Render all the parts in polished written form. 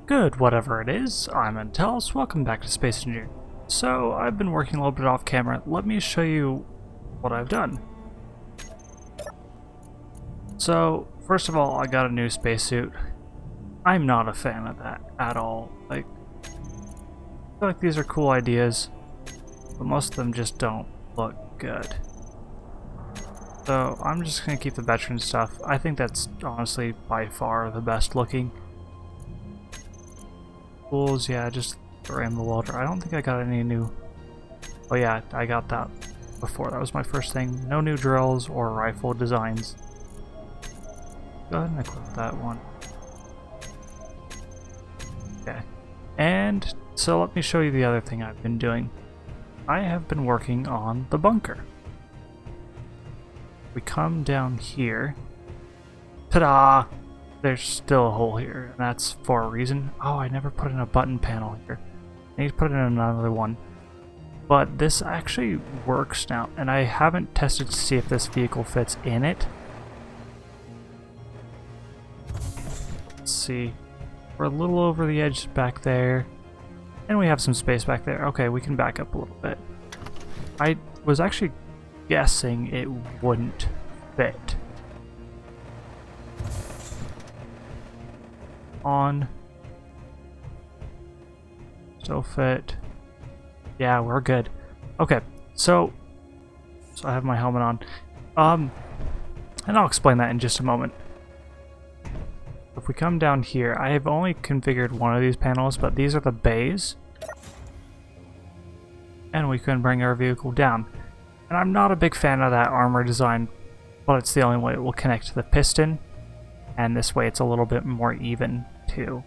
Good, whatever it is, I'm Antalous, welcome back to Space Engineering. So, I've been working a little bit off camera, let me show you what I've done. So, first of all, I got a new spacesuit. I'm not a fan of that at all. I feel like these are cool ideas, but most of them just don't look good. So, I'm just gonna keep the veteran stuff. I think that's honestly by far the best looking. Tools, yeah, just the Rambo welder. I don't think I got any new... Oh yeah, I got that before. That was my first thing. No new drills or rifle designs. Go ahead and equip that one. Okay. And so let me show you the other thing I've been doing. I have been working on the bunker. We come down here. Ta-da! There's still a hole here, and that's for a reason. Oh, I never put in a button panel here. I need to put in another one. But this actually works now, and I haven't tested to see if this vehicle fits in it. Let's see. We're a little over the edge back there, and we have some space back there. Okay, we can back up a little bit. I was actually guessing it wouldn't fit. On. Still fit. Yeah, we're good. Okay, so I have my helmet on. And I'll explain that in just a moment. If we come down here, I have only configured one of these panels, but these are the bays. And we can bring our vehicle down. And I'm not a big fan of that armor design, but it's the only way it will connect to the piston. And this way it's a little bit more even too.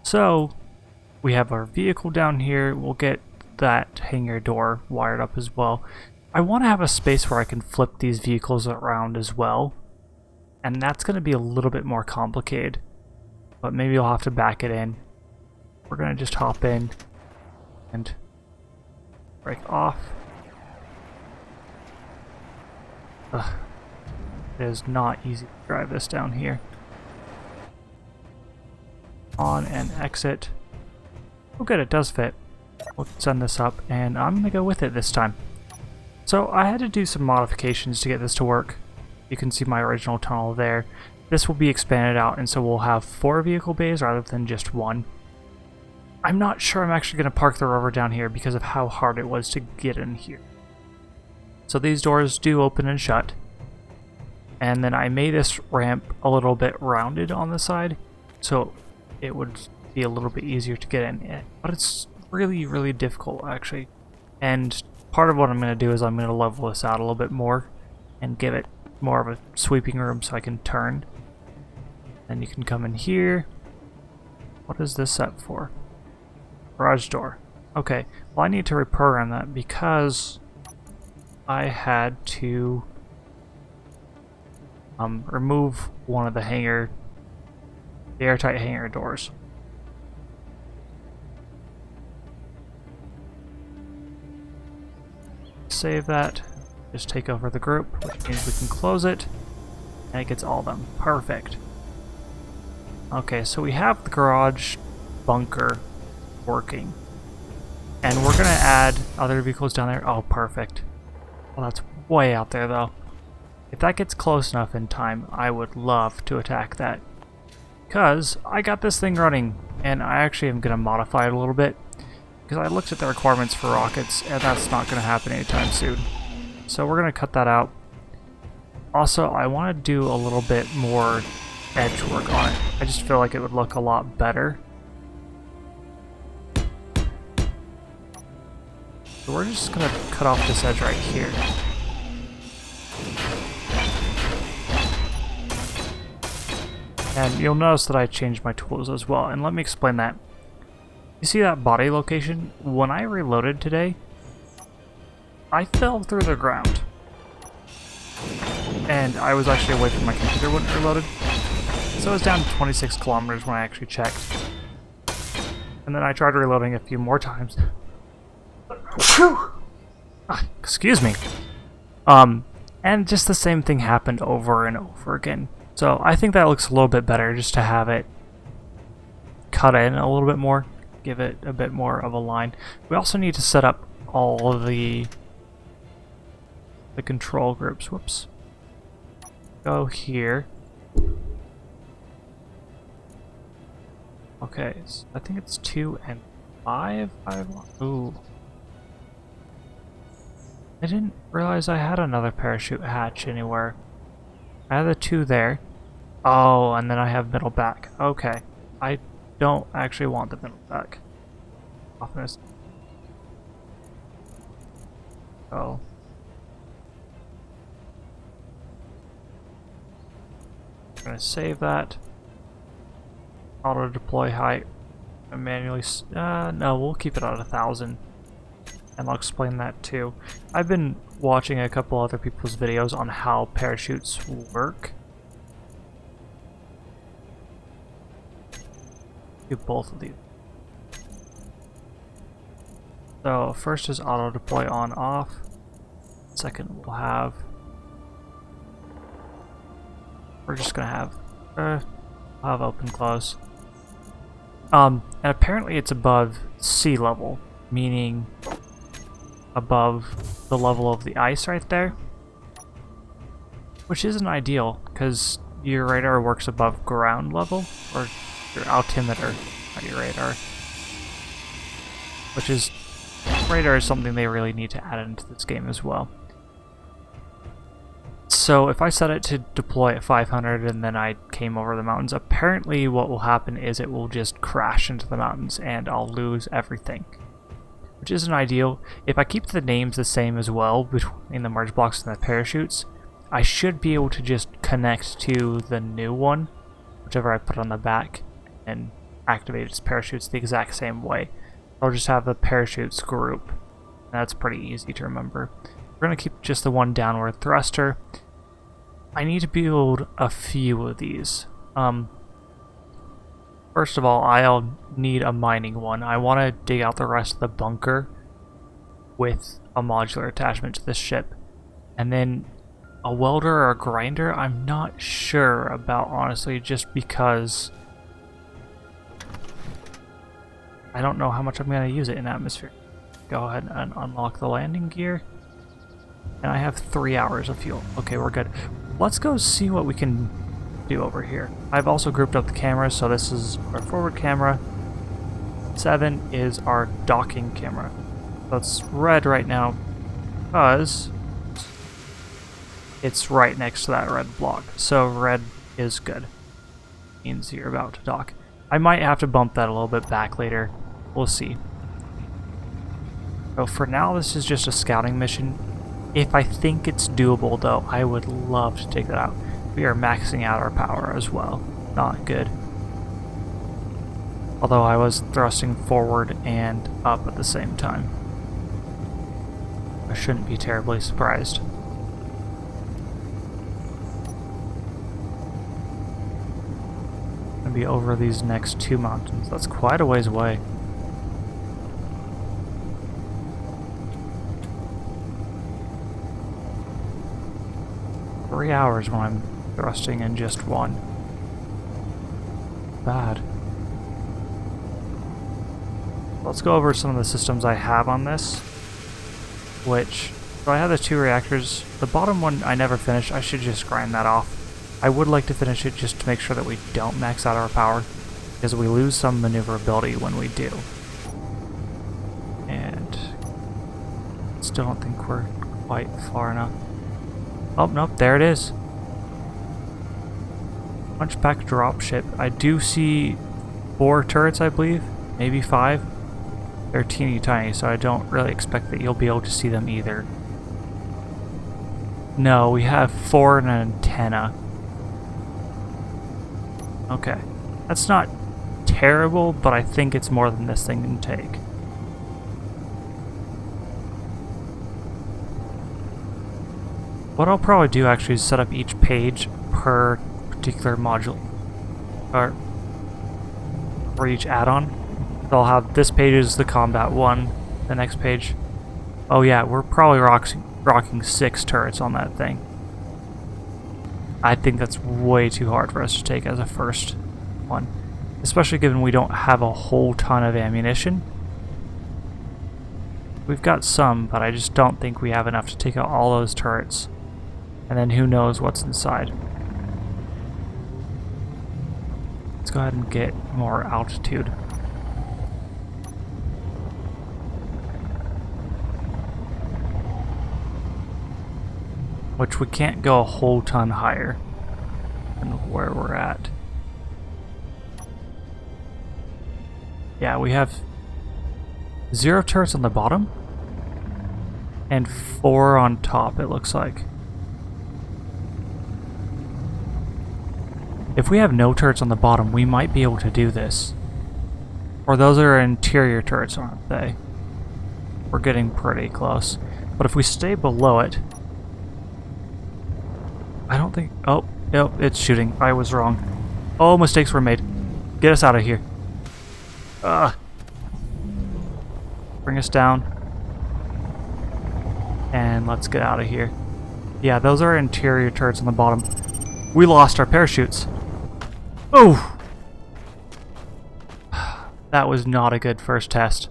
So we have our vehicle down here. We'll get that hangar door wired up as well. I want to have a space where I can flip these vehicles around as well, and that's going to be a little bit more complicated, but maybe I'll have to back it in. We're going to just hop in and break off. Ugh. It is not easy to drive this down here. On and exit. Oh good, it does fit. We'll send this up, and I'm going to go with it this time. So I had to do some modifications to get this to work. You can see my original tunnel there. This will be expanded out, and so we'll have 4 vehicle bays rather than just 1. I'm not sure I'm actually going to park the rover down here because of how hard it was to get in here. So these doors do open and shut. And then I made this ramp a little bit rounded on the side, so it would be a little bit easier to get in. But it's really, really difficult, actually. And part of what I'm going to do is I'm going to level this out a little bit more and give it more of a sweeping room so I can turn. And you can come in here. What is this set for? Garage door. Okay, well I need to reprogram that because I had to remove one of the airtight hangar doors. Save that. Just take over the group, which means we can close it, and it gets all of them. Perfect. Okay, so we have the garage bunker working, and we're gonna add other vehicles down there. Oh, perfect. Well, that's way out there though. If that gets close enough in time, I would love to attack that. Because I got this thing running, and I actually am going to modify it a little bit. Because I looked at the requirements for rockets, and that's not going to happen anytime soon. So we're going to cut that out. Also, I want to do a little bit more edge work on it. I just feel like it would look a lot better. So we're just going to cut off this edge right here. And you'll notice that I changed my tools as well, and let me explain that. You see that body location? When I reloaded today, I fell through the ground. And I was actually away from my computer when it reloaded. So it was down to 26 kilometers when I actually checked. And then I tried reloading a few more times. Excuse me. And just the same thing happened over and over again. So I think that looks a little bit better just to have it cut in a little bit more, give it a bit more of a line. We also need to set up all of the control groups. Whoops. Go here. Okay, so I think it's 2 and 5. Ooh. I didn't realize I had another parachute hatch anywhere. I have the 2 there. Oh, and then I have middle back. Okay. I don't actually want the middle back. Often. Oh. I'm gonna save that. Auto deploy height. And manually. No, we'll keep it at 1,000. And I'll explain that too. I've been watching a couple other people's videos on how parachutes work. Do both of these. So first is auto deploy on off. Second we'll have. We're just gonna have. I'll have open close. And apparently it's above sea level, meaning above the level of the ice right there, which isn't ideal because your radar works above ground level, or your altimeter, not your radar, which is radar is something they really need to add into this game as well. So if I set it to deploy at 500 and then I came over the mountains, apparently what will happen is it will just crash into the mountains and I'll lose everything, which isn't ideal. If I keep the names the same as well between the merge blocks and the parachutes, I should be able to just connect to the new one, whichever I put on the back, and activate its parachutes the exact same way. I'll just have the parachutes group. That's pretty easy to remember. We're going to keep just the one downward thruster. I need to build a few of these. First of all, I'll need a mining one. I want to dig out the rest of the bunker with a modular attachment to this ship. And then a welder or a grinder, I'm not sure about, honestly, just because I don't know how much I'm going to use it in atmosphere. Go ahead and unlock the landing gear. And I have 3 hours of fuel. Okay, we're good. Let's go see what we can do over here. I've also grouped up the cameras, so this is our forward camera. 7 is our docking camera. So it's red right now because it's right next to that red block. So red is good. Means you're about to dock. I might have to bump that a little bit back later. We'll see. So for now, this is just a scouting mission. If I think it's doable, though, I would love to take that out. We are maxing out our power as well. Not good. Although I was thrusting forward and up at the same time. I shouldn't be terribly surprised. I'm gonna be over these next 2 mountains. That's quite a ways away. Three hours when I'm thrusting in just one. Bad. Let's go over some of the systems I have on this. So I have the 2 reactors. The bottom one I never finished. I should just grind that off. I would like to finish it just to make sure that we don't max out our power, because we lose some maneuverability when we do. And still don't think we're quite far enough. Oh, nope, there it is. Hunchback dropship. I do see 4 turrets, I believe. Maybe 5. They're teeny tiny, so I don't really expect that you'll be able to see them either. No, we have 4 and an antenna. Okay. That's not terrible, but I think it's more than this thing can take. What I'll probably do actually is set up each page per particular module, or for each add-on. So I'll have this page is the combat one, the next page. Oh yeah, we're probably rocking 6 turrets on that thing. I think that's way too hard for us to take as a first one. especially given we don't have a whole ton of ammunition. We've got some, but I just don't think we have enough to take out all those turrets. And then who knows what's inside. Let's go ahead and get more altitude. Which we can't go a whole ton higher than where we're at. Yeah, we have 0 turrets on the bottom and 4 on top, it looks like. If we have no turrets on the bottom, we might be able to do this. Or those are interior turrets, aren't they? We're getting pretty close. But if we stay below it, I don't think... Oh, it's shooting. I was wrong. Oh, mistakes were made. Get us out of here. Bring us down. And let's get out of here. Yeah, those are interior turrets on the bottom. We lost our parachutes. Oh! That was not a good first test.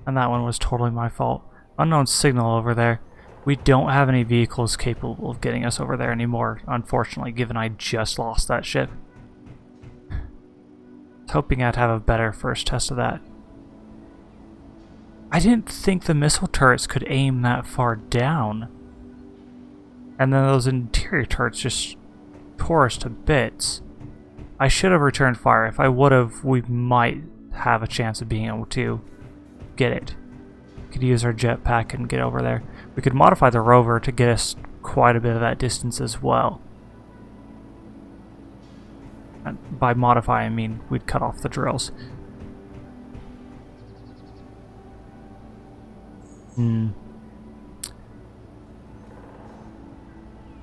And that one was totally my fault. Unknown signal over there. We don't have any vehicles capable of getting us over there anymore, unfortunately, given I just lost that ship. I was hoping I'd have a better first test of that. I didn't think the missile turrets could aim that far down. And then those interior turrets just tore us to bits. I should have returned fire. If I would have, we might have a chance of being able to get it. We could use our jetpack and get over there. We could modify the rover to get us quite a bit of that distance as well. And by modify, I mean we'd cut off the drills.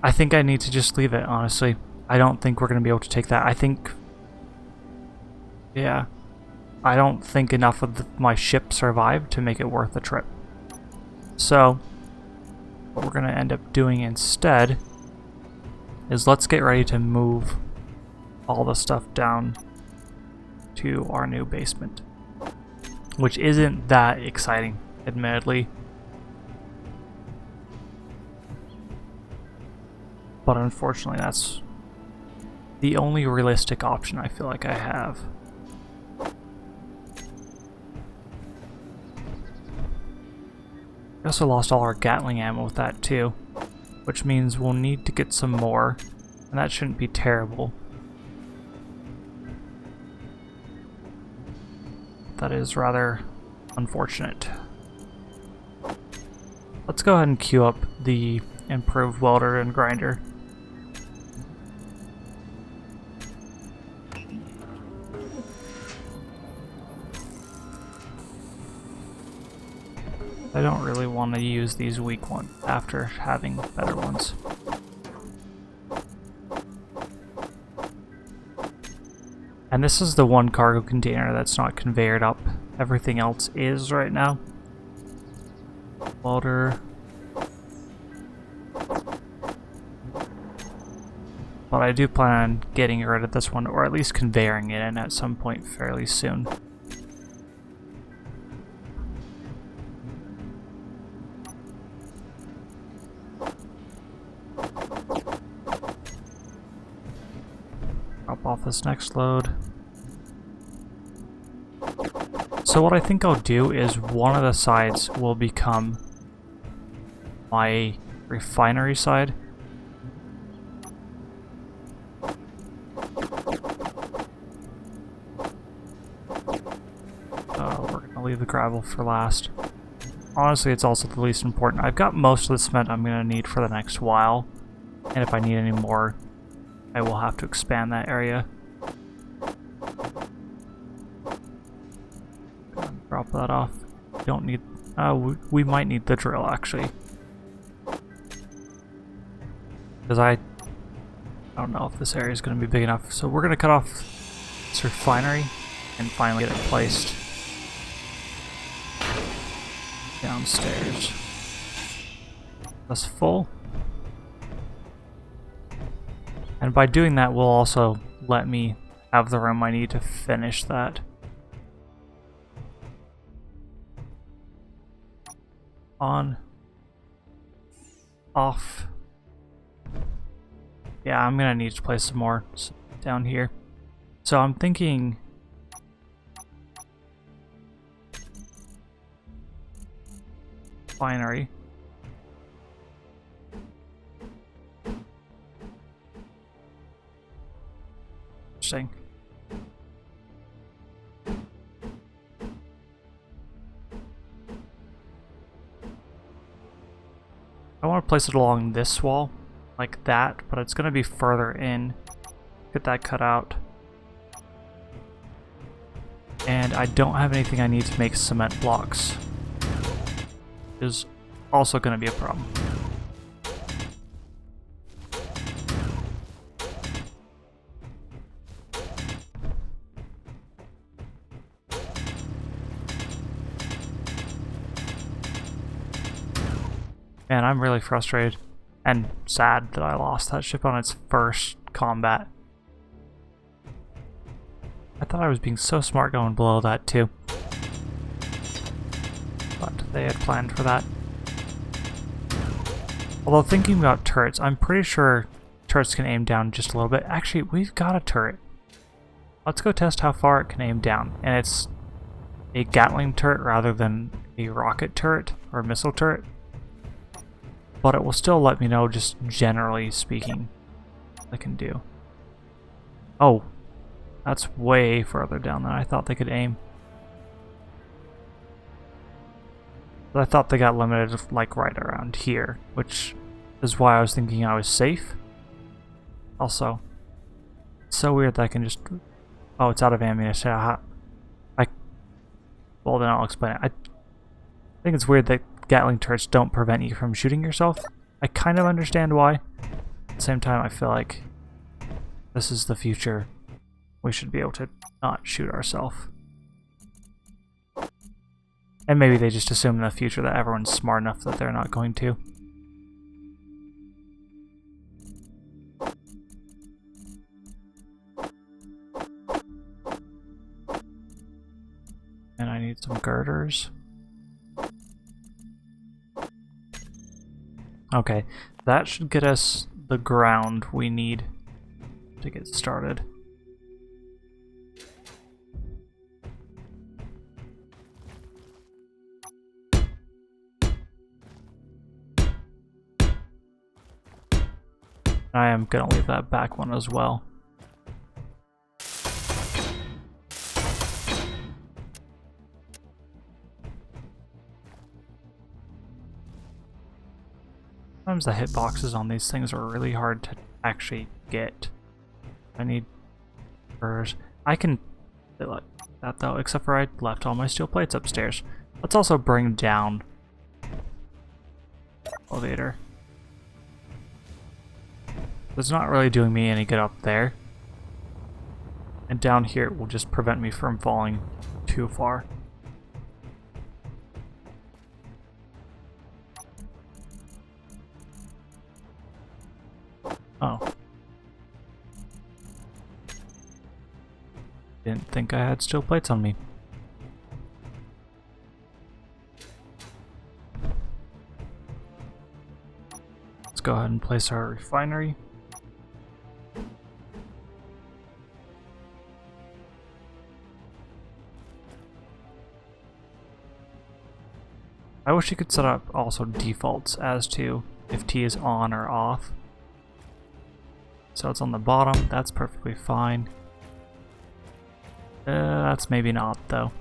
I think I need to just leave it, honestly. I don't think we're going to be able to take that. I think... Yeah. I don't think enough of my ship survived to make it worth the trip. So, what we're going to end up doing instead is let's get ready to move all the stuff down to our new basement. Which isn't that exciting, admittedly. But unfortunately, that's the only realistic option I feel like I have. We also lost all our Gatling ammo with that too, which means we'll need to get some more, and that shouldn't be terrible. That is rather unfortunate. Let's go ahead and queue up the improved welder and grinder. I don't really want to use these weak ones after having better ones. And this is the one cargo container that's not conveyored up. Everything else is right now. Welder. But I do plan on getting rid of this one, or at least conveying it in at some point fairly soon. Drop off this next load. So what I think I'll do is one of the sides will become my refinery side. We're gonna leave the gravel for last. Honestly, it's also the least important. I've got most of the cement I'm gonna need for the next while, and if I need any more, I will have to expand that area. Drop that off. Don't need... we might need the drill, actually. Because I don't know if this area is going to be big enough. So we're going to cut off this refinery and finally get it placed downstairs. That's full. And by doing that will also let me have the room I need to finish that. On. Off. Yeah, I'm gonna need to place some more down here. So I'm thinking... Binary. Interesting. I want to place it along this wall, like that, but it's going to be further in. Get that cut out. And I don't have anything I need to make cement blocks. Is also going to be a problem. Man, I'm really frustrated and sad that I lost that ship on its first combat. I thought I was being so smart going below that too. But they had planned for that. Although thinking about turrets, I'm pretty sure turrets can aim down just a little bit. Actually, we've got a turret. Let's go test how far it can aim down. And it's a Gatling turret rather than a rocket turret or a missile turret. But it will still let me know, just generally speaking, what I can do. Oh, that's way further down than I thought they could aim. But I thought they got limited, like, right around here, which is why I was thinking I was safe. Also, it's so weird that I can just... Oh, it's out of ammunition. Well, then I'll explain it. I think it's weird that Gatling turrets don't prevent you from shooting yourself. I kind of understand why. At the same time, I feel like this is the future. We should be able to not shoot ourselves. And maybe they just assume in the future that everyone's smart enough that they're not going to. And I need some girders. Okay, that should get us the ground we need to get started. I am gonna leave that back one as well. Sometimes the hitboxes on these things are really hard to actually get. I need burrs. I can do like that though, except for I left all my steel plates upstairs. Let's also bring down elevator. It's not really doing me any good up there. And down here it will just prevent me from falling too far. Oh. Didn't think I had steel plates on me. Let's go ahead and place our refinery. I wish you could set up also defaults as to if T is on or off. So it's on the bottom, that's perfectly fine. That's maybe not though.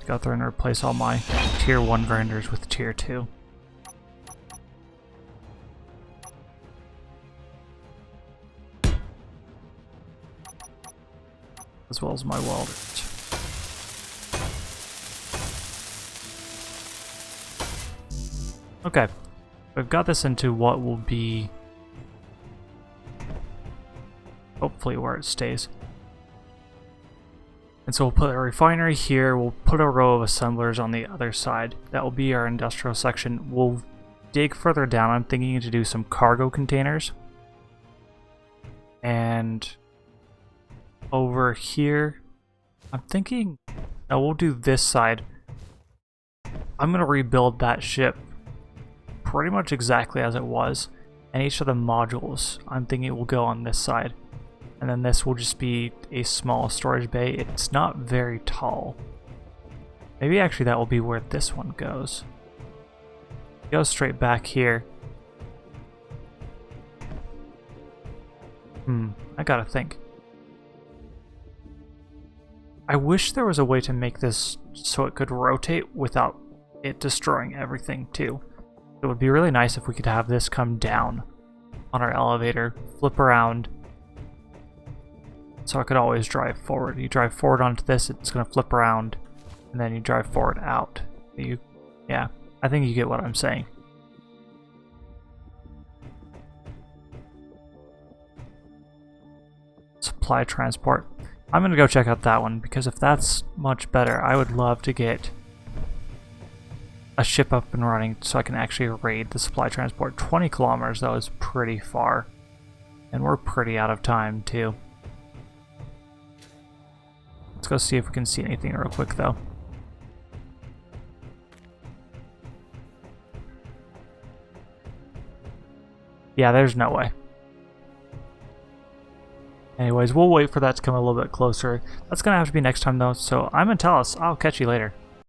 Go through and replace all my tier 1 grinders with tier 2. As well as my welders. Okay, we've got this into what will be hopefully where it stays. And so we'll put a refinery here, we'll put a row of assemblers on the other side. That will be our industrial section. We'll dig further down, I'm thinking to do some cargo containers. And over here, I'm thinking, no, we'll do this side. I'm going to rebuild that ship pretty much exactly as it was. And each of the modules, I'm thinking it will go on this side. And then this will just be a small storage bay. It's not very tall. Maybe actually that will be where this one goes. It goes straight back here. I gotta think. I wish there was a way to make this so it could rotate without it destroying everything too. It would be really nice if we could have this come down on our elevator, flip around, so I could always drive forward. You drive forward onto this, it's going to flip around, and then you drive forward out. Yeah, I think you get what I'm saying. Supply transport. I'm going to go check out that one, because if that's much better, I would love to get a ship up and running so I can actually raid the supply transport. 20 kilometers, though, is pretty far. And we're pretty out of time, too. Let's go see if we can see anything real quick, though. Yeah, there's no way. Anyways, we'll wait for that to come a little bit closer. That's going to have to be next time, though, so I'm Antalous. I'll catch you later.